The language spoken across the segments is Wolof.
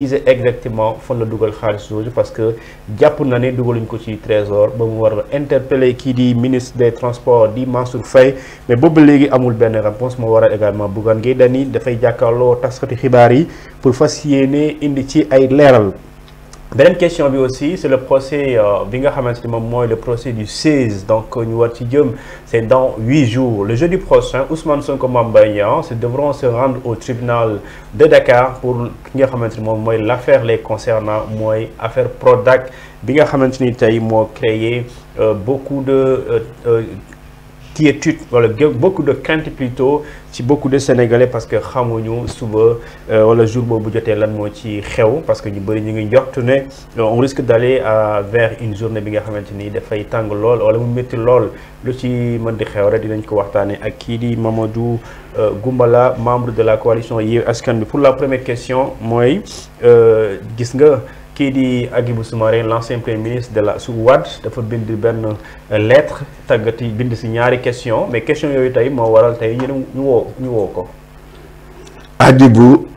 exactement fan la dugal xaalis jooju parce que jàpp na ne dugaluñ ko ci trésor ba mu war a interpeller kii di ministre des transports di Mansour Faye mais boobu léegi amul benn réponse moo waral également Bougane Gueye Dany dafay jàkkaarloo taskati xibaar yi pour fas yéene indi ci ay leeral. Beneen question bi aussi c'est le procès bi nga xamante ni moom mooy le procès du 16 donc ñu war ci jëm c'est dans 8 jours le jeudi prochain Ousmane Sonko Mame Mbaye Niang devront se rendre au tribunal de Dakar pour ki nga xamante ni moom mooy l'affaire les concernant mooy affaire Prodac bi nga xamante ni tey moo créé beaucoup de quiétude wala beaucoup de crainte plutôt ci beaucoup de Sénégalais parce que xamuñu suba wala jour boobu jotee lan moo ci xew parce que ñu bëri ñu ngi njort ne on risque d'aller vers une journée bi nga xamante ni dafay tàng lool wala mu métti lool lu ci mën di xew rek dinañ ko waxtaanee ak kii di Mamadou Goumbala membre de la coalition Yewwi Askan Wi. Pour la première question mooy gis nga kii di Hadjibou Soumaré l'ancien premier ministre de la su Wade dafa bind benn lettre tàggati bind si ñaari question mais question yooyu tey moo waral tey ñu woo ko. Hadjibou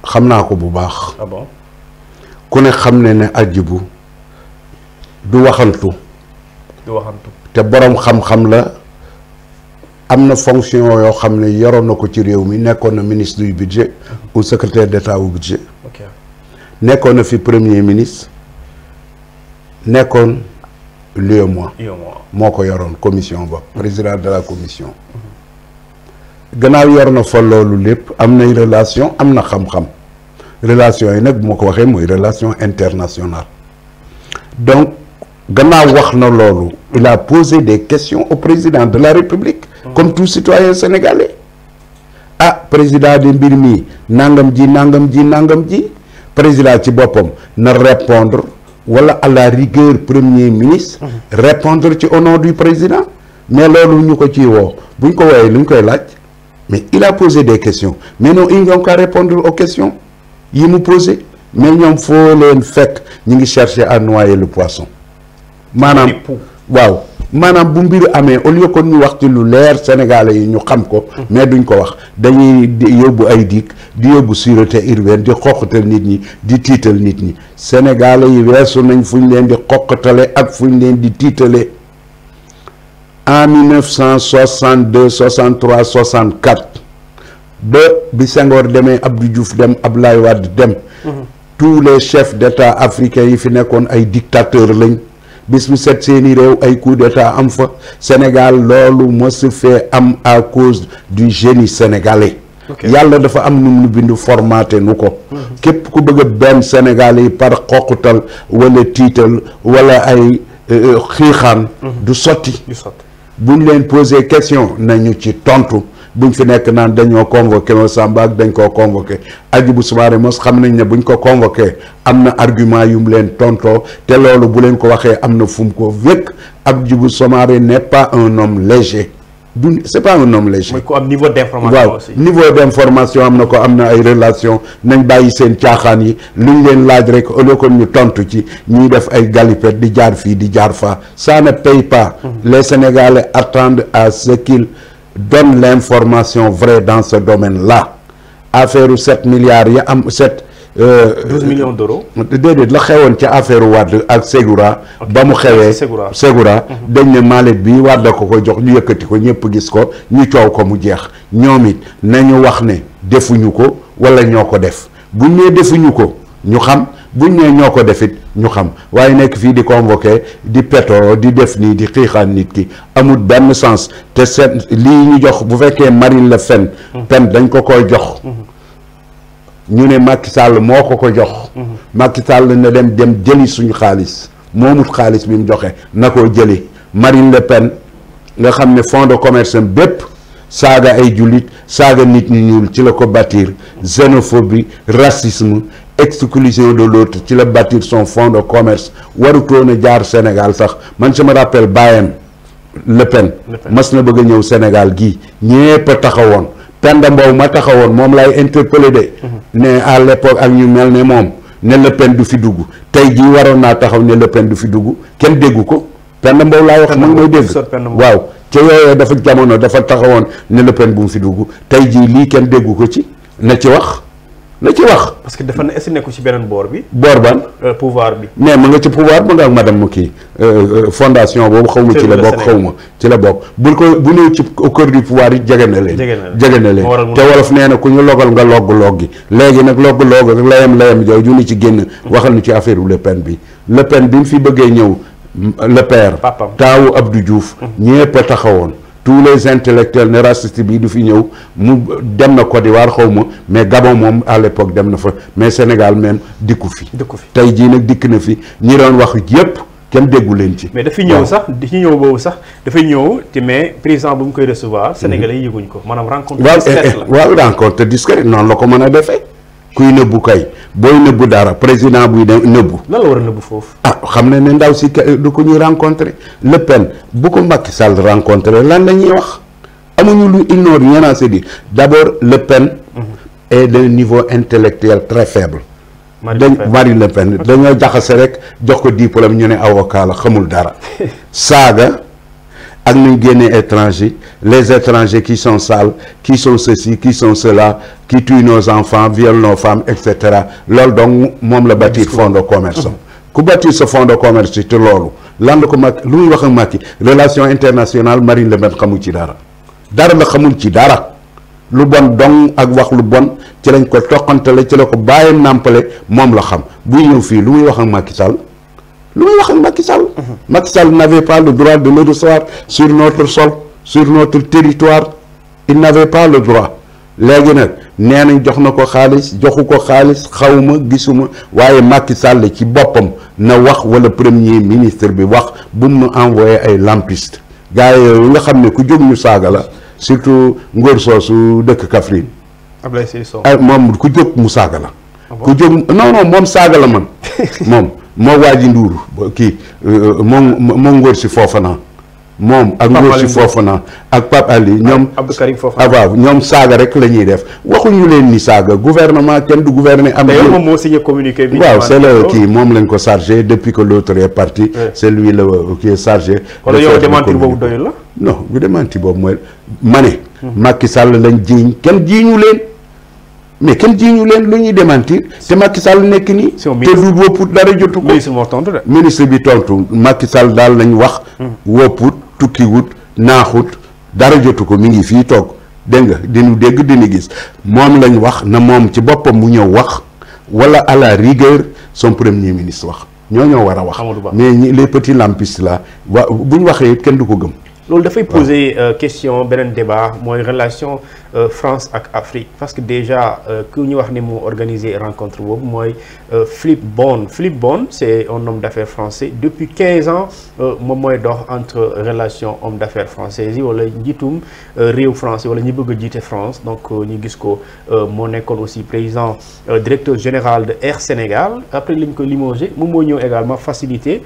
xam naa ko bu baax. Ah bon. ku ne xam ne Hadjibou du waxantu. te borom xam-xam la am na fonction yoo xam ne yoroon na ko ci réew mi nekkoon na ministre du budget ou secrétaire d'état au budget. nekkoon na fi premier ministre nekkoon l'UEMOA moo ko yoroon commission ba président de la commission gannaaw yor na fa loolu lépp am nay relation am na xam-xam relation yi nag bu ma ko waxee mooy relation internationale donc gannaaw wax na loolu il a posé des questions au président de la République comme tout citoyen sénégalais président de mbir mi nangam ji président ci boppam na répondre wala à la rigueur premier ministre répondre ci au nom du président mais loolu ñu ko ci woo buñ ko woowee lu ñu koy laaj mais il a posé des questions mais non ils n'ont qu'à répondre aux questions yi mu posé mais ñoom foo leen fekk ñu ngi chercher à noyer le poisson maanaam waaw maanaam bu mbir amee au lieu que ñu wax ci lu leer sénégalais yi ñu xam ko mais duñ ko wax dañuy yóbbu ay dikk di yóbbu sûreté urbaine di xoqatal nit ñi di tiital nit ñi sénégalais yi weesu nañ fu ñu leen di xoqatale ak fu ñu leen di tiitale en 1962 63 64 ba bi Senghor demee Abdou Diouf dem Abdoulaye Wade dem tous les chefs d'état africains yi fi nekkoon ay dictateurs lañ bis bu set seeni réew ay coup d'état am fa Sénégal loolu mosu fee am à cause du génie sénégalais yàlla dafa am nu mu bindu formaté nu ko képp ku bëgg a benn sénégalais yi par xoqutal wala tiital wala ay xiixaan du sotti buñ leen posé question nañu ci tontu buñ fi nekk naan dañoo convoqué ma Samba ak dañ koo convoqué Hadjibou Soumaré mos xam nañ ne buñ ko convoqué am na argument yu mu leen tontoo te loolu bu leen ko waxee am na fu mu ko wékk Hadjibou Soumaré n'est pas un homme léger c'est pas un homme léger. mooy ko am niveau d'information waaw aussi. niveau d'information am na ko am na ay relation nañ bàyyi seen caaxaan yi luñ leen laaj rek au lieu que ñu tontu ci ñuy def ay galipette di jaar fii di jaar faa ça ne paye pas. Les Sénégalais attendent à ce qu'ils donne l'information vraie dans ce domaine-là affaire 7 milliards ya am 12 millions d'euros. déedéet la xewoon ca affaire Wade ak Ségura ba mu xewee Ségura dañ ne mallette bi Wade ko jox ñu yëkkati ko ñëpp gis ko ñu coow ko mu jeex ñoom it nañu wax ne defuñu ko wala ñoo ko def buñ nee defuñu ko ñu xam buñ nee ñoo ko defit ñu xam waaye nekk fii di convoqué di peto di def nii di xiixaan nit ki amul benn sens te seet lii ñu jox bu fekkee Marine Le Pen pen dañ ko koy jox ñu ne Macky Sall moo ko jox Macky Sall na dem jëli suñu xaalis moomut xaalis bi mu joxe na koo jëli Marine Le Pen nga xam ne fonds de commerce am bépp saaga ay jullit saaga nit ñi ñuul ci la ko bâtir xénophobie racisme exclusion de l'autre ci la bâtir son fonds de commerce warutoon a jaar Sénégal sax man je me rappelle baayam Le Pen mas na bëgg a ñëw Sénégal gii ñépp a taxawoon Penda Mbow ma taxawoon moom lay interpellé de ne à l'époque ak ñu mel ne moom ne Le Pen du fi dugg tey jii waroon naa taxaw ne Le Pen du fi dugg kenn déggu ko Penda Mbow laay wax mag mooy dégg waaw ca yooyee dafa jamono dafa taxawoon ne Le Pen bu mu fi dugg tey jii lii kenn déggu ko ci na ci wax na ci wax. parce que dafa est-ce que nekku ci beneen boor bi. boor ban. pouvoir bi. mais ma nga ci pouvoir ma nga ak madame mu kii fondation boobu xaw ma ci la bokk xaw ma ci la bokk bu ñëw ci au cœur du pouvoir yi jege na leen. jege na leen te wolof nee na ku ñu logal nga logg gi léegi nag logg ak layam jooju ñu ci génn. waxal ñu ci affaire Le Pen bi Le Pen bi mu fi bëggee ñëw le père. taawu Abdou Diouf. ñëpp a taxawoon. tous les intellectuels ne raciste bi du fi ñëw mu dem na Côte d'Ivoire xaw ma mais Gabon moom à l'époque dem na fa mais Sénégal même dikku fi tey jii nag dikk na fi ñi doon wax yépp kenn déggu leen ci. mais dafay ñëw sax di ci ñëw boobu sax dafay ñëw te mais président bu mu koy recevoir. Sénégalais yi yëguñ ko maanaam rencontre discrète la. waaw rencontre discrète noonu la ko mën a defee kuy nëbbu kay booy nëbbu dara président buy nëbbu. lan la war a nëbbu foofu. xam ne ndaw si du ko ñuy rencontré Le Pen bu ko Macky Sall rencontré lan la ñuy wax amuñu lu il n'a rien à se dire d'abord Le Pen est d'un niveau intellectuel très faible. Marine Le Pen dañoo jaxase rek jox ko diplôme ñu ne avocat la xamul dara saaga ak ñu génnee étranger les étrangers qui sont sales qui sont ceci qui sont cela qui tuent nos enfants violent nos femmes et cetera loolu donc moom la bâtir fonds de commerce ku bâtir sa fonds de commerce te loolu lan la ko Macky lu muy wax ak Macky relation internationale Marine Le Pen xamul ci dara la xamul ci dara lu bon dong ak wax lu bon ci lañ ko toqantale ci la ko bàyyam nàmpale moom la xam buy ñëw fii lu muy wax ak Macky Sall lu muy wax ak Macky Sall. Macky Sall n'avait pas le droit de le recevoir sur notre sol sur notre territoire il n'avait pas le droit léegi nag nee nañ jox na ko xaalis joxu ko xaalis xawma gisuma waaye Macky Sall ci boppam na wax wala premier ministre bi wax bu mu envoyé ay lampiste gars yi nga xam ne ku jóg ñu saaga la surtout ngóor soosu dëkk Kaffrine. Ablaye Seye Sow moom ku jóg mu saaga la. ku jóg non moom saaga la man moom moo waaji Nduur kii moom ngóor si Fofana moom ak ngóor si Fofana ak Pape Ali ñoom Abdou Karim Fofana waaw ñoom saaga rek la ñuy def waxuñu leen ni saaga gouvernement kenn du gouverner am moom moo signé communiqué bi waaw c'est le kii moom lañ ko chargé depuis que l'autre est parti c'est lui le qui est chargé wala yow démentir boobu doyul la non bu démentir boobu mooy ma ne Macky Sall lañ jiiñ kenn jiiñu leen mais kenn jiiñu leen lu ñuy démentir te Macky Sall nekk nii te du wopput dara jotu ko ministre bi tontu Macky Sall daal lañ wax wopput tukkiwut naaxut dara jotu ko mi ngi fii toog dégg nga dinu dégg dinu gis moom lañ wax na moom ci boppam mu ñëw wax wala à la rigueur son premier ministre wax ñoo war a wax mais les petits lampistes là bu ñu waxee it kenn du ko gëm loolu dafay poser question beneen débat mooy relation France ak Afrique parce que déjà ku ñu wax ni mu organiser rencontre boobu mooy Philippe Bon c'est un homme d'affaires français depuis 15 ans moom mooy dox entre relation homme d'affaires française yi wala njiitum réew français wala ñi bëgg a jiite France donc ñu gis ko moo nekkoon aussi président directeur général de Air Sénégal après li ñu ko limogé moom moo ñëw également faciliter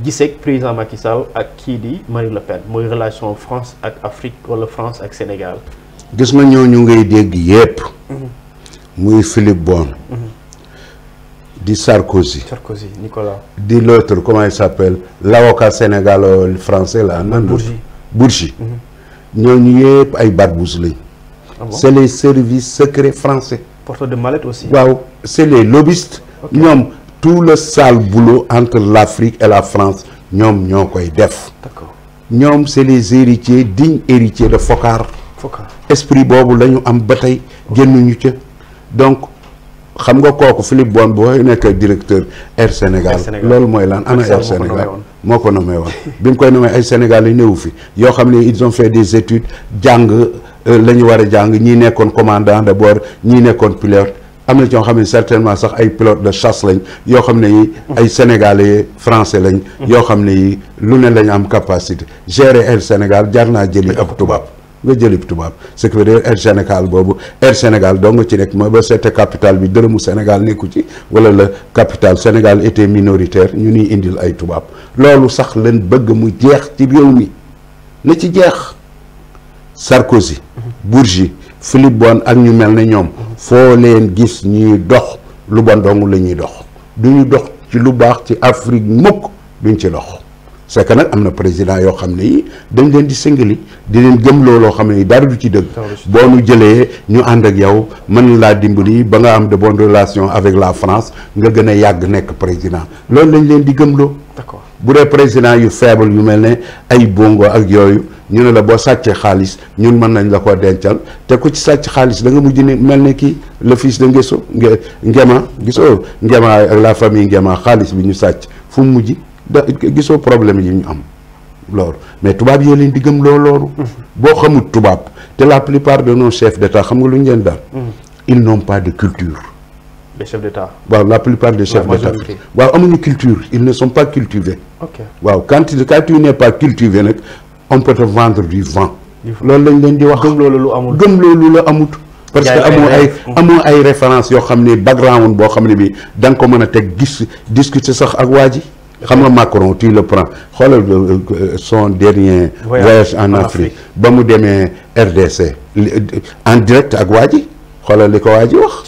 giseek président Macky Sall ak kii di Marine Le Pen mooy relation France ak Afrique wala France ak Sénégal. gis nga ñooñu ngay dégg yépp muy Philippe Bon di Sarkozy Nicolas di l'autre comment il s'appelle l'avocat sénégalo-français là Bourgi ñooñu yépp ay barbous lañ c'est les services secrets français porteur de mallette aussi waaw c'est les lobbyistes ñoom tout le sale boulot entre l'Afrique et la France ñoom ñoo koy def ñoom c'est les héritiers dignes héritiers de Foccart esprit boobu la ñu am ba tey génnuñu ca donc xam nga kooku Philippe Bon boo nekk directeur Air Sénégal loolu mooy lan ana Air Sénégal moo ko nommé woon bi mu koy nommé ay Sénégal yi néewu fi yoo xam ne ils ont fait des études jàng la ñu war a jàng ñii nekkoon commandant de bord ñii nekkoon pilote am na ci ñoo xam ne certainement sax ay pilote de chasse lañ yoo xam ne yi ay sénégalais français lañ yoo xam ne yi lu ne lañ am capacité gérer Air Sénégal jar naa jëli ab tubaab nga jëli tubaab ce qui veut dire Air Sénégal boobu Air Sénégal doo nga ci nekk ma ba seete capital bi dërëmu Sénégal nekku ci wala le capital Sénégal était minoritaire ñu ni indil ay tubaab loolu sax leen bëgg mu jeex ci réew mi na ci jeex Sarkozy Bourgi Philippe Bon ak ñu mel ne ñoom foo leen gis ñuy dox lu bon dong la ñuy dox du ñu dox ci lu baax ci Afrique mukk duñ ci dox c'est que nag am na président yoo xam ne yi dañ leen di singali di leen gëm looloo xam ne yi dara du ci dëgg boo nu jëlee ñu ànd ak yow mën laa dimbali ba nga am de bonnes relations avec la France nga gën a yàgg nekk président loolu lañ leen di gëmloo. d'accord bu dee président yu faible yu mel ne ay bongo ak yooyu ñu ne la boo sàccee xaalis ñun mën nañ la ko dencal te ku ci sàcc xaalis da nga mujj ne mel ne kii le fils de Ngeso Ngema gisoo Ngema ak la famille Ngema xaalis bi ñu sàcc fu mu mujj da gisoo problème yi ñu am loolu mais tubaab yee leen di gëm loolu boo xamul tubaab te la plupart de nos chefs d'État xam nga lu ñu leen daal ils n'ont pas de culture. Les chefs d'État. waaw la plupart des chefs d'État waaw amuñu culture ils ne sont pas cultivés. ok waaw quand tu n'es pas cultivé nag on peut te vendre du vent. loolu lañ leen di wax. gëm loolu lu amul gëm loolu la amut. parce que amoo ay références yoo xam ne background boo xam ne bi da nga ko mën a teg discuter sax ak waa ji. xam nga Macron tu le prends xoolal son dernier voyage en Afrique ba mu demee RDC en direct ak waa ji xoolal li ko waa ji wax.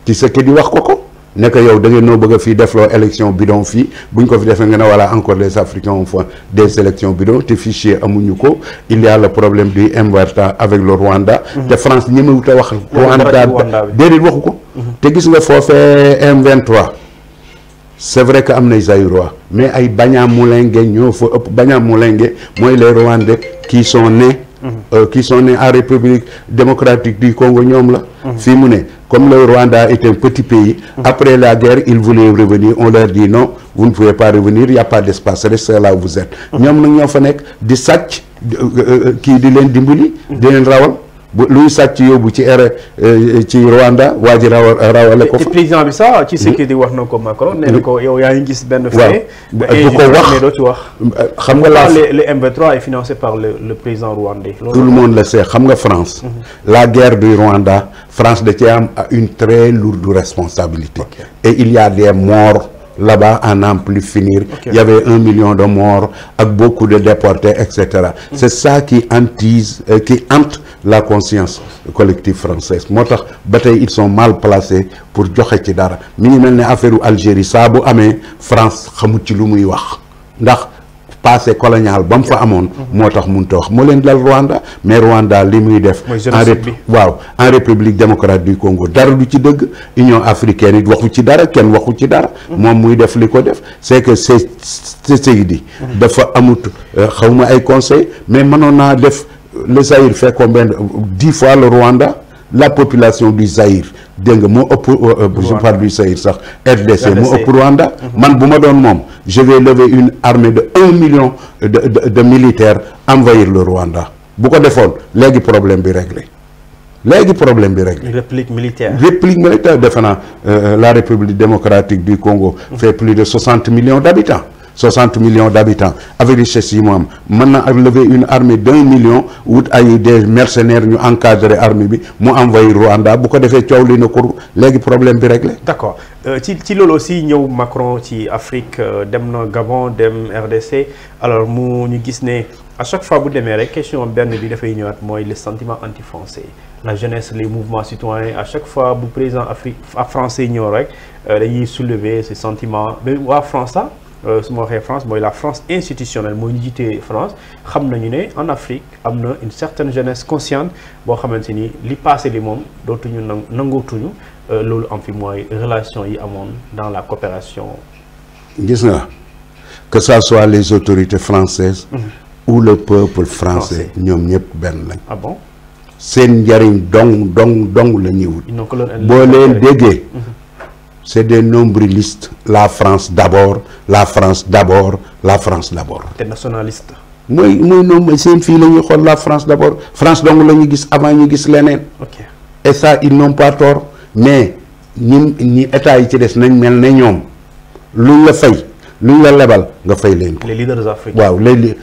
Tshisekedi wax ko ne que yow da ngeen noo bëgg a fii defloo élection bidon fii buñ ko fi defee nga ne voilà encore les Africains font des élections bidon te fichier amuñu ko il y a le problème du Mwerta avec le Rwanda. te France ñemewut a wax. Rwanda déedéet waxu ko. te gis nga foofee M23 c'est vrai que am na Zaïrois mais ay Banyamulenge ñoo fa ëpp Banyamulenge mooy les Rwandais qui sont nés en République démocratique du Congo ñoom la. fii mu ne comme le Rwanda est un petit pays. après la guerre ils voulaient revenir on leur dit non vous ne pouvez pas revenir il y a pas d'espace restez là où vous êtes. ñoom nag ñoo fa nekk di sàcc kii di leen dimbali. di leen rawal bu luy sàcc yóbbu ci Rwanda waa ji rawale ko fa. président bi sax ci ce di wax na ko Macron nee na ko yow yaa ngi gis benn fait. bu ko wax doo ci wax. xam nga le M23 est financé par le président rwandais. tout le monde le sait xam nga France. la guerre du Rwanda France da ci am une très lourde responsabilité. et il y a des morts. Là-bas, à n'en plus finir, il y avait 1 million de morts, avec beaucoup de déportés, etc. C'est ça qui hante la conscience collective française. Moo tax ba tey ils sont mal placés pour joxe ci dara mi ngi mel ne affaire Algérie saa bu amee France xamut ci lu muy wax ndax passé colonial ba mu fa amoon moo tax mënut a wax moo leen dal Rwanda mais Rwanda li muy def en République démocratique du Congo dara du ci dëgg Union africaine it waxu ci dara kenn waxu ci dara moom muy def li ko def c'est que Tshisekedi dafa amut xawma ay conseil mais mënoon naa def le Zaïre fait combien 10 fois le Rwanda la population du Zaïre dégg nga moo ëpp je parle du Zaïre sax RDC moo ëpp Rwanda man bu ma doon moom je vais lever une armée de 1 million de militaires envahir le Rwanda bu ko defoon léegi problème bi réglé république militaire defe naa la République démocratique du Congo fait plus de 60 millions d'habitants 60 millions d'habitants avec richesse yi mu am mën na lever une armée d'1 million wut ay des mercenaires ñu encadrer armée bi mu envoyer Rwanda bu ko defee coow li na ko léegi problème bi réglé. d'accord ci loolu aussi ñëw Macron ci Afrique dem na Gabon dem RDC alors ñu gis ne à chaque fois bu demee rek question benn bi dafay ñëwaat mooy le sentiment anti-français la jeunesse les mouvements citoyens à chaque fois bu président français ñëw rek dañuy soulever ce sentiment mais waa France sax su ma waxee France mooy la France institutionnelle mooy ñu jiite France xam nañu ne en Afrique am na une certaine jeunesse consciente boo xamante ni li passé li moom dootuñu nangootuñu loolu am fi mooy relation yi amoon dans la coopération. gis nga que ça soit les autorités françaises. ou le peuple français ñoom ñëpp benn lañ. ah bon seen njariñ dong la ñuy wut. boo leen déggee. c'est des nombrilistes la France d'abord la France d'abord la France d'abord. te nationaliste. mooy noonu seen fii la ñuy xool la France d'abord France dong la ñu gis avant ñu gis leneen. ok et ça ils n'ont pas tort mais ñi état yi ci des nañ mel ne ñoom luñ la fay luñ la lebal nga fay leen ko. les leaders africains waaw les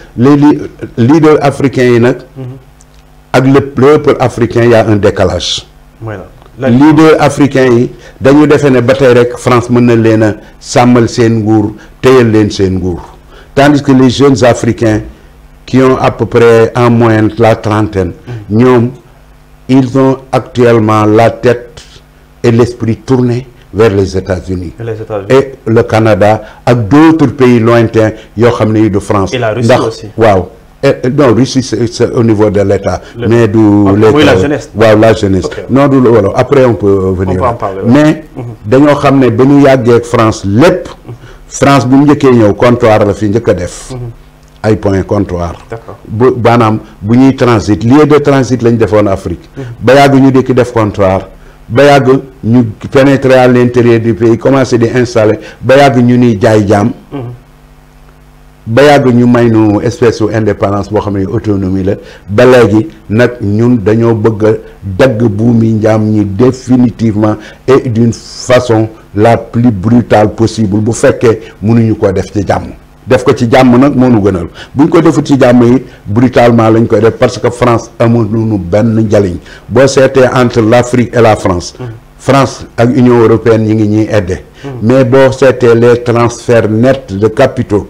leaders africains yi nag. ak le peuple africain y a un décalage. leader africain yi dañu defee ne ba tey rek France mën na leen a sàmmal seen nguur téyal leen seen nguur tandis que les jeunes africains qui ont à peu près en moyenne la trentaine ñoom ils ont actuellement la tête et l'esprit tourné vers les États-Unis et le Canada ak d'autres pays lointains yoo xam ne yi du France. Et la Russie ndax aussi. waaw non Russie c'est au niveau de l'État. Mais du la jeunesse. waaw la jeunesse. Okay. Non du wala après on peut venir. On peut en parler, mais dañoo xam ne ba ñu yàggee ak France lépp. France bu mu njëkkee ñëw comptoir la fi njëkk a def. ay point comptoir. D'accord. bu maanaam bu ñuy transit lieu de transit lañ defoon Afrique. ba yàgg ñu dikk def comptoir. ba yàgg ñu pénétrer à l'intérieur du pays commencer di installer ba yàgg ñu ni jaay jaam. ba yàgg ñu may nu espèce de indépendance boo xam ne autonomie la ba léegi nag ñun dañoo bëgg a dagg buumi njaam ñi définitivement et d'une façon la plus brutale possible bu fekkee mënuñu ko def ci jàmm. def ko ci jàmm nag moo nu gënal buñ ko defut ci jàmm yi brutalement lañ koy def parce que France amul nu benn njariñ boo seetee entre l'Afrique et la France. France ak Union européenne ñi ngi ñuy aider. mais boo seetee les transferts nets de capitaux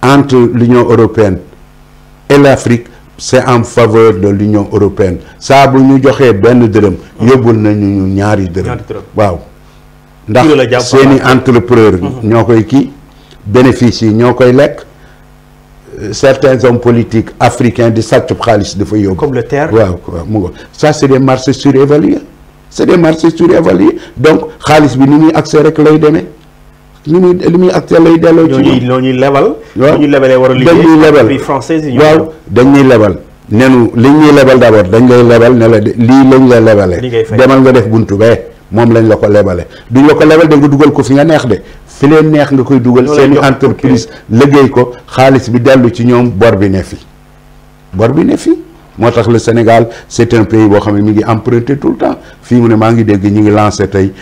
entre l'Union européenne et l'Afrique c'est en faveur de l'Union européenne saa bu ñu joxee benn dërëm yóbbul nañu ñu ñaari dërëm waaw ndax seeni entrepreneur ñoo koy kii bénéfices yi ñoo koy lekk certains hommes politiques africains di sàcc xaalis dafa yóbbu comme le terre waaw mu ngo ça c'est des marchés surévalués donc xaalis bi ni muy accès rek lay demee li muy accès lay delloo ci ñuy lebal waaw ñu lebalee war a dañuy lebal liggéey française yi waaw dañuy lebal nenu li ñuy lebal d'abord dañ lay lebal ne la lii lañ la lebale demal nga def buntu bee moom lañ la ko lebale duñ la ko lebal da nga dugal ko fi nga neex de fi leen neex nga koy dugal seeni entreprise liggéey ko xaalis bi dellu ci ñoom bor bi ne fi moo tax le Sénégal c'est un pays boo xam ne mi ngi emprunté tout le temps fii mu ne maa ngi dégg ñi ngi lancé tey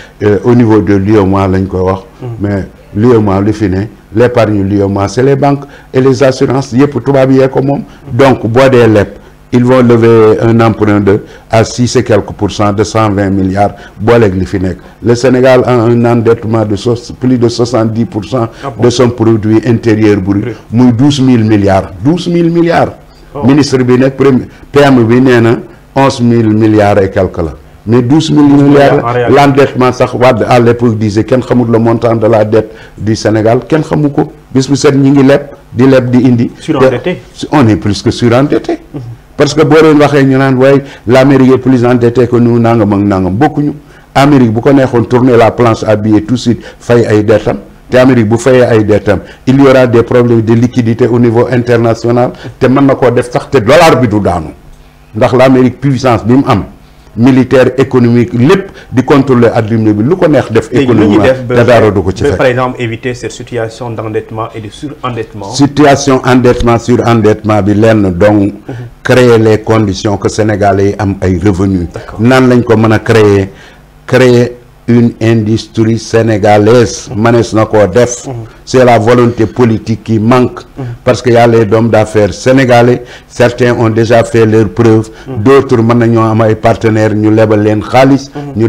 au niveau de l'UEMOA lañ koy wax mais l'UEMOA li fi ne l'épargne l'UEMOA c'est les banques et les assurances yëpp tubaab yee ko moom donc boo dee leb ils vont lever un emprunt à 6 et quelques % de 120 milliards booleeg li fi nekk le Sénégal a un endettement de plus de 70% de son produit intérieur brut muy 12 000 milliards ministre bi nag PM bi nee na 11 000 milliards et quelques la mais 12 000 milliards l'endettement sax Wade à l'époque disait kenn xamul le montant de la dette du Sénégal kenn xamu ko bis bu set ñi ngi leb di indi on est plus que surendetté parce que boo leen waxee ñu naan waaye l'Amérique est plus endettée que nous nangam ak nangam bokkuñu Amérique bu ko neexoon tourner la planche à billets tout de suite fay ay dettam te Amérique bu fayee ay dettam il y aura des problèmes de liquidité au niveau international te mën na koo def sax te dollar bi du daanu ndax l'Amérique puissance bi mu am militaire économique lépp di contrôler adduna bi lu ko neex def économiquement te dara du ko ci fekk par exemple éviter cette situation d'endettement et de surendettement surendettement bi lenn donc créer les conditions que Sénégalais yi am ay revenus nan lañ ko mën a créer une industrie sénégalaise manees na koo def c'est la volonté politique qui manque parce que y a les hommes d'affaires sénégalais certains ont déjà fait leurs preuves d'autres mën nañoo am ay partenaires ñu lebal leen xaalis ñu